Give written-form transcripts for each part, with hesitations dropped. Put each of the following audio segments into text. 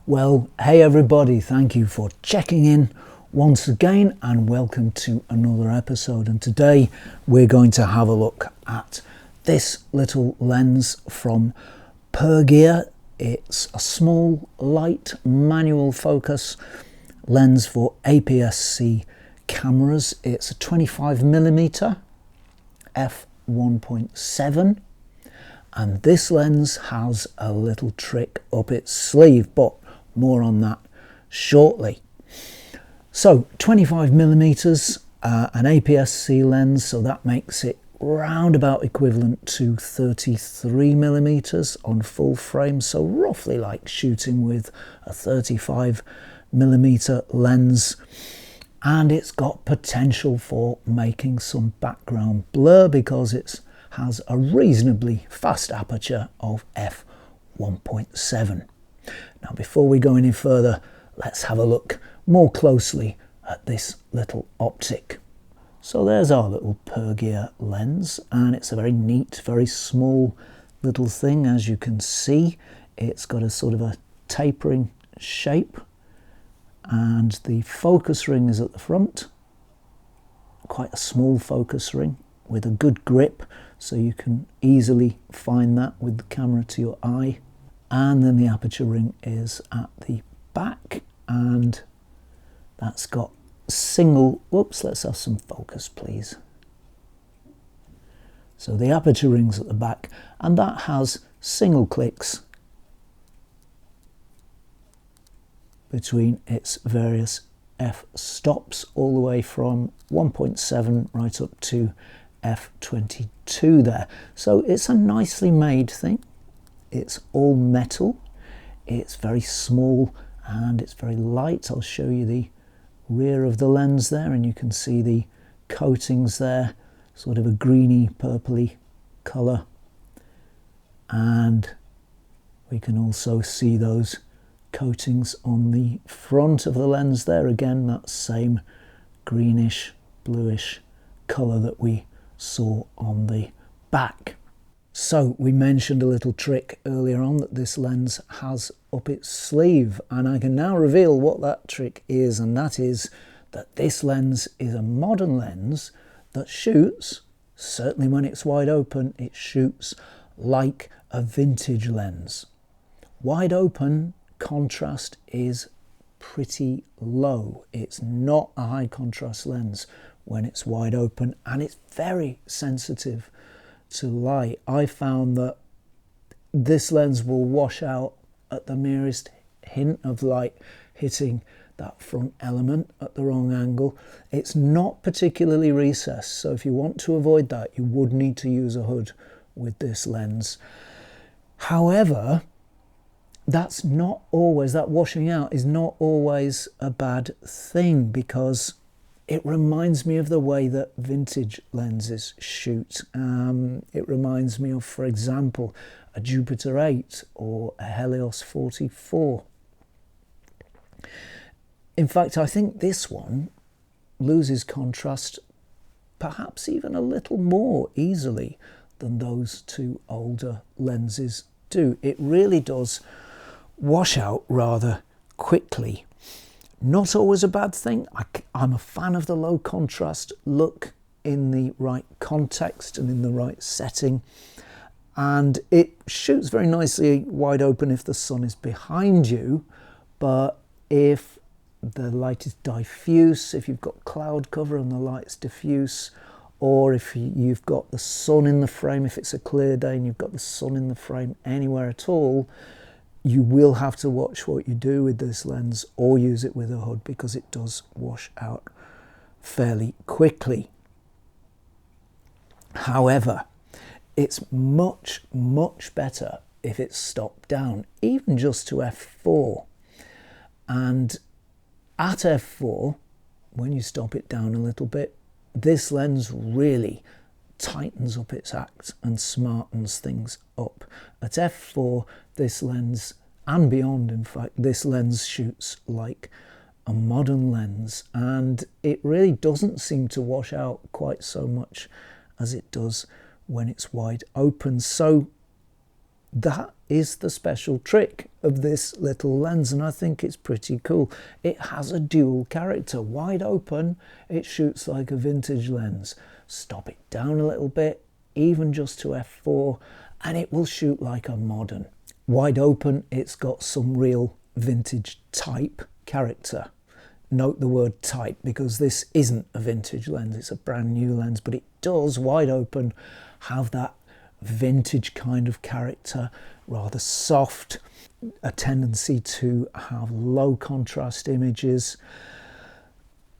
Well, hey everybody, thank you for checking in once again and welcome to another episode. And today we're going to have a look at this little lens from Pergear. It's a small, light, manual focus lens for APS-C cameras. It's a 25mm f1.7. and this lens has a little trick up its sleeve, but more on that shortly. So 25mm, an APS-C lens, so that makes it roundabout equivalent to 33mm on full frame, so roughly like shooting with a 35mm lens. And it's got potential for making some background blur because it has a reasonably fast aperture of f1.7. Now, before we go any further, let's have a look more closely at this little optic. So there's our little Pergear lens, and it's a very neat, very small little thing. As you can see, it's got a sort of a tapering shape, and the focus ring is at the front. Quite a small focus ring with a good grip, so you can easily find that with the camera to your eye. And then the aperture ring is at the back, and that's got single, whoops, let's have some focus please. So the aperture ring's at the back, and that has single clicks between its various f-stops, all the way from 1.7 right up to f22 there. So it's a nicely made thing. It's all metal, it's very small and it's very light. I'll show you the rear of the lens there, and you can see the coatings there, sort of a greeny purpley colour, and we can also see those coatings on the front of the lens there. Again, that same greenish bluish colour that we saw on the back. So we mentioned a little trick earlier on that this lens has up its sleeve, and I can now reveal what that trick is, and that is that this lens is a modern lens that shoots, certainly when it's wide open, it shoots like a vintage lens. Wide open contrast is pretty low. It's not a high contrast lens when it's wide open, and it's very sensitive to light. I found that this lens will wash out at the merest hint of light hitting that front element at the wrong angle. It's not particularly recessed, so if you want to avoid that, you would need to use a hood with this lens. However, that's not always, that washing out is not always a bad thing, because it reminds me of the way that vintage lenses shoot. It reminds me of, for example, a Jupiter 8 or a Helios 44. In fact, I think this one loses contrast perhaps even a little more easily than those two older lenses do. It really does wash out rather quickly. Not always a bad thing. I'm a fan of the low contrast look in the right context and in the right setting. And it shoots very nicely wide open if the sun is behind you. But if the light is diffuse, if you've got cloud cover and the light's diffuse, or if you've got the sun in the frame, if it's a clear day and you've got the sun in the frame anywhere at all, you will have to watch what you do with this lens or use it with a hood, because it does wash out fairly quickly. However, it's much, much better if it's stopped down, even just to f4. And at f4, when you stop it down a little bit, this lens really tightens up its act and smartens things up. At f4, this lens, and beyond in fact, this lens shoots like a modern lens, and it really doesn't seem to wash out quite so much as it does when it's wide open. So that is the special trick of this little lens, and I think it's pretty cool. It has a dual character. Wide open, it shoots like a vintage lens. Stop it down a little bit, even just to f4, and it will shoot like a modern. Wide open, it's got some real vintage type character. Note the word type, because this isn't a vintage lens, it's a brand new lens, but it does, wide open, have that vintage kind of character, rather soft, a tendency to have low contrast images.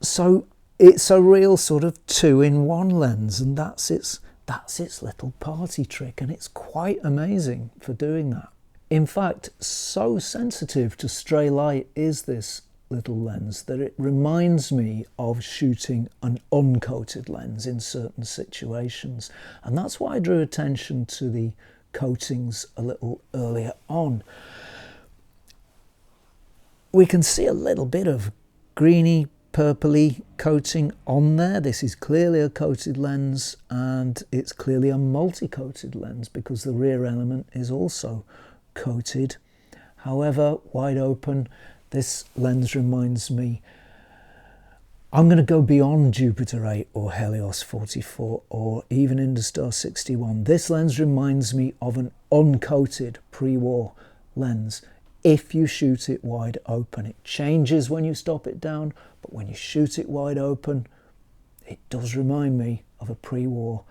So it's a real sort of two-in-one lens, and that's its little party trick, and it's quite amazing for doing that. In fact, so sensitive to stray light is this little lens that it reminds me of shooting an uncoated lens in certain situations, and that's why I drew attention to the coatings a little earlier on. We can see a little bit of greeny purpley coating on there. This is clearly a coated lens, and it's clearly a multi-coated lens because the rear element is also coated. However, wide open, this lens reminds me, I'm going to go beyond Jupiter 8 or Helios 44 or even Industar 61. This lens reminds me of an uncoated pre-war lens. If you shoot it wide open, it changes when you stop it down, but when you shoot it wide open, it does remind me of a pre-war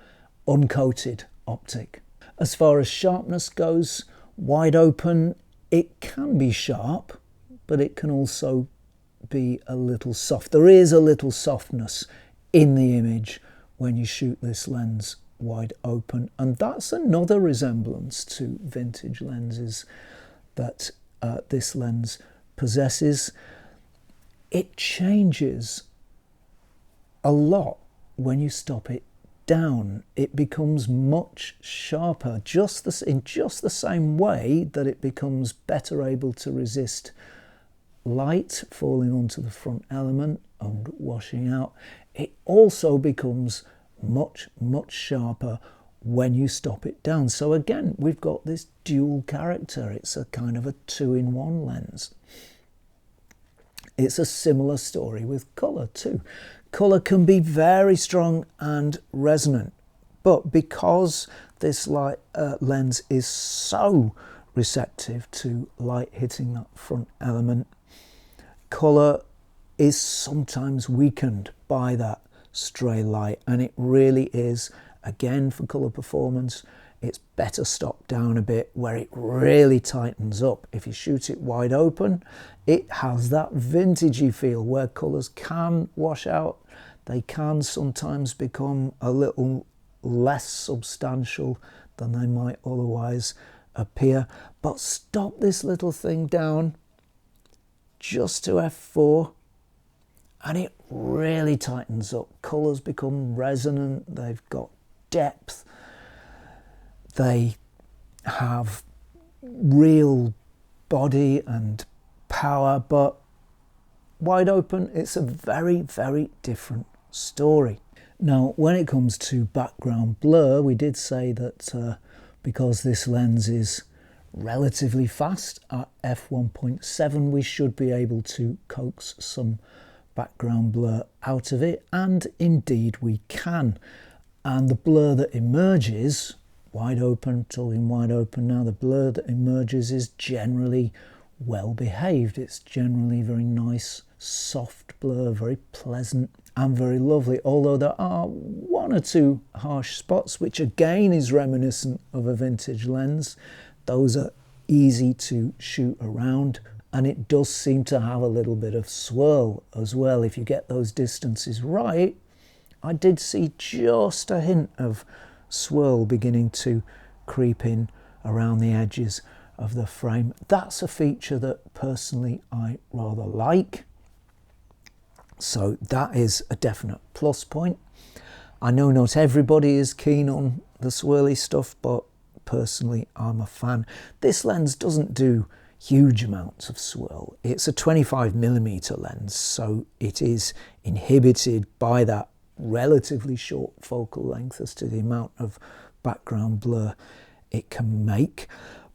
uncoated optic. As far as sharpness goes, wide open, it can be sharp, but it can also be a little soft. There is a little softness in the image when you shoot this lens wide open, and that's another resemblance to vintage lenses that this lens possesses. It changes a lot when you stop it down. It becomes much sharper, in just the same way that it becomes better able to resist light falling onto the front element and washing out. It also becomes much sharper when you stop it down. So again, we've got this dual character. It's a kind of a two-in-one lens. It's a similar story with colour too. Colour can be very strong and resonant, but because this lens is so receptive to light hitting that front element, colour is sometimes weakened by that stray light, and it really is, again, for colour performance, it's better stopped down a bit where it really tightens up. If you shoot it wide open, it has that vintagey feel where colours can wash out. They can sometimes become a little less substantial than they might otherwise appear. But stop this little thing down just to f4 and it really tightens up. Colours become resonant, they've got depth, they have real body and power, but wide open, it's a very different story. Now, when it comes to background blur, we did say that because this lens is relatively fast at f1.7, we should be able to coax some background blur out of it, and indeed we can. And the blur that emerges, wide open, talking wide open now, the blur that emerges is generally well behaved. It's generally very nice, soft blur, very pleasant and very lovely, although there are one or two harsh spots, which again is reminiscent of a vintage lens. Those are easy to shoot around, and it does seem to have a little bit of swirl as well. If you get those distances right, I did see just a hint of swirl beginning to creep in around the edges of the frame. That's a feature that personally I rather like, so that is a definite plus point. I know not everybody is keen on the swirly stuff, but personally I'm a fan. This lens doesn't do huge amounts of swirl. It's a 25mm lens, so it is inhibited by that relatively short focal length as to the amount of background blur it can make.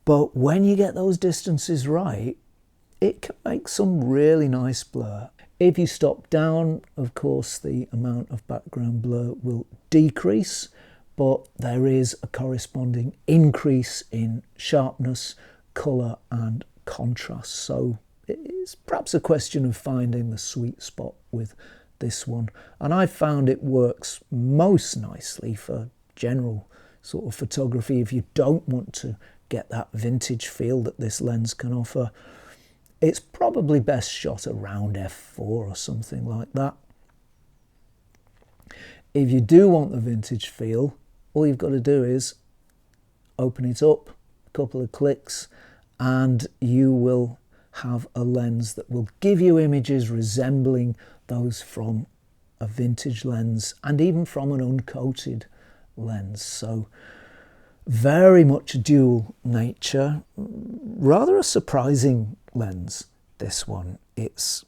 But when you get those distances right, it can make some really nice blur. If you stop down, of course, the amount of background blur will decrease, but there is a corresponding increase in sharpness, colour and contrast. So it's perhaps a question of finding the sweet spot with this one. And I found it works most nicely for general sort of photography. If you don't want to get that vintage feel that this lens can offer, it's probably best shot around f4 or something like that. If you do want the vintage feel, all you've got to do is open it up, a couple of clicks, and you will have a lens that will give you images resembling those from a vintage lens and even from an uncoated lens. So very much dual nature, rather a surprising lens, this one. It's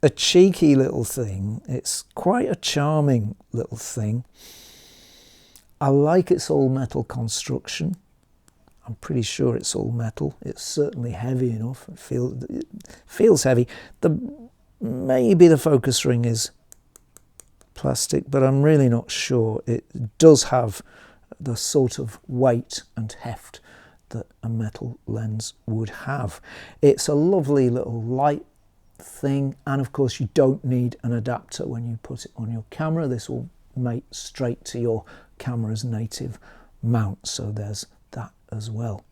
a cheeky little thing, it's quite a charming little thing. I like its all metal construction. I'm pretty sure it's all metal. It's certainly heavy enough. It feels heavy. Maybe the focus ring is plastic, but I'm really not sure. It does have the sort of weight and heft that a metal lens would have. It's a lovely little light thing, and of course you don't need an adapter when you put it on your camera. This will mate straight to your camera's native mount, so there's that as well.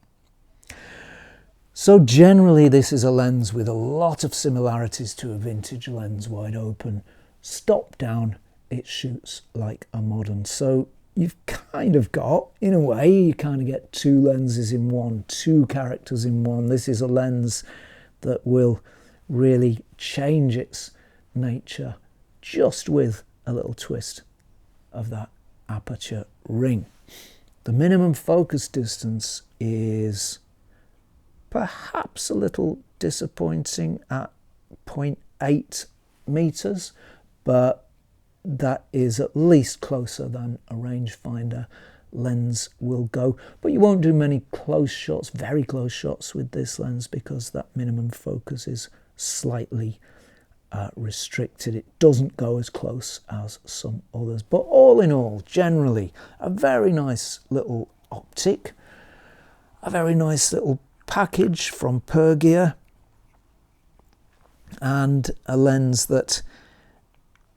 So generally this is a lens with a lot of similarities to a vintage lens wide open. Stop down, it shoots like a modern. So you've kind of got, in a way, you kind of get two lenses in one, two characters in one. This is a lens that will really change its nature just with a little twist of that aperture ring. The minimum focus distance is perhaps a little disappointing at 0.8 meters, but that is at least closer than a rangefinder lens will go. But you won't do many close shots, very close shots with this lens, because that minimum focus is slightly restricted. It doesn't go as close as some others. But all in all, generally, a very nice little optic, a very nice little package from Pergear, and a lens that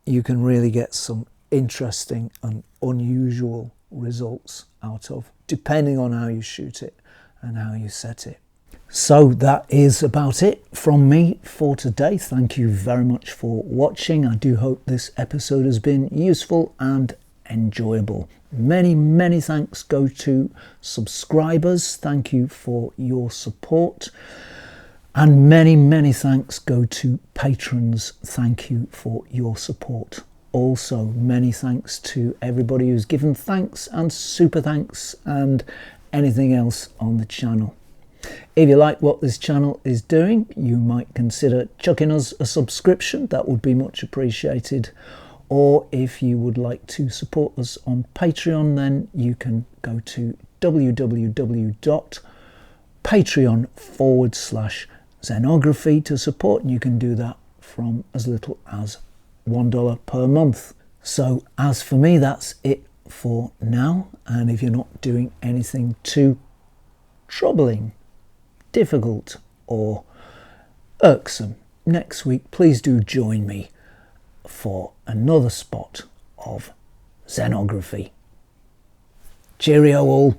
you can really get some interesting and unusual results out of, depending on how you shoot it and how you set it. So that is about it from me for today. Thank you very much for watching. I do hope this episode has been useful and enjoyable. Many thanks go to subscribers. Thank you for your support. And many thanks go to patrons. Thank you for your support. Also, many thanks to everybody who's given thanks and super thanks and anything else on the channel. If you like what this channel is doing, you might consider chucking us a subscription. That would be much appreciated. Or if you would like to support us on Patreon, then you can go to www.patreon.com/Zenography to support, and you can do that from as little as $1 per month. So as for me, that's it for now. And if you're not doing anything too troubling, difficult or irksome next week, please do join me for another spot of Zenography. Cheerio all.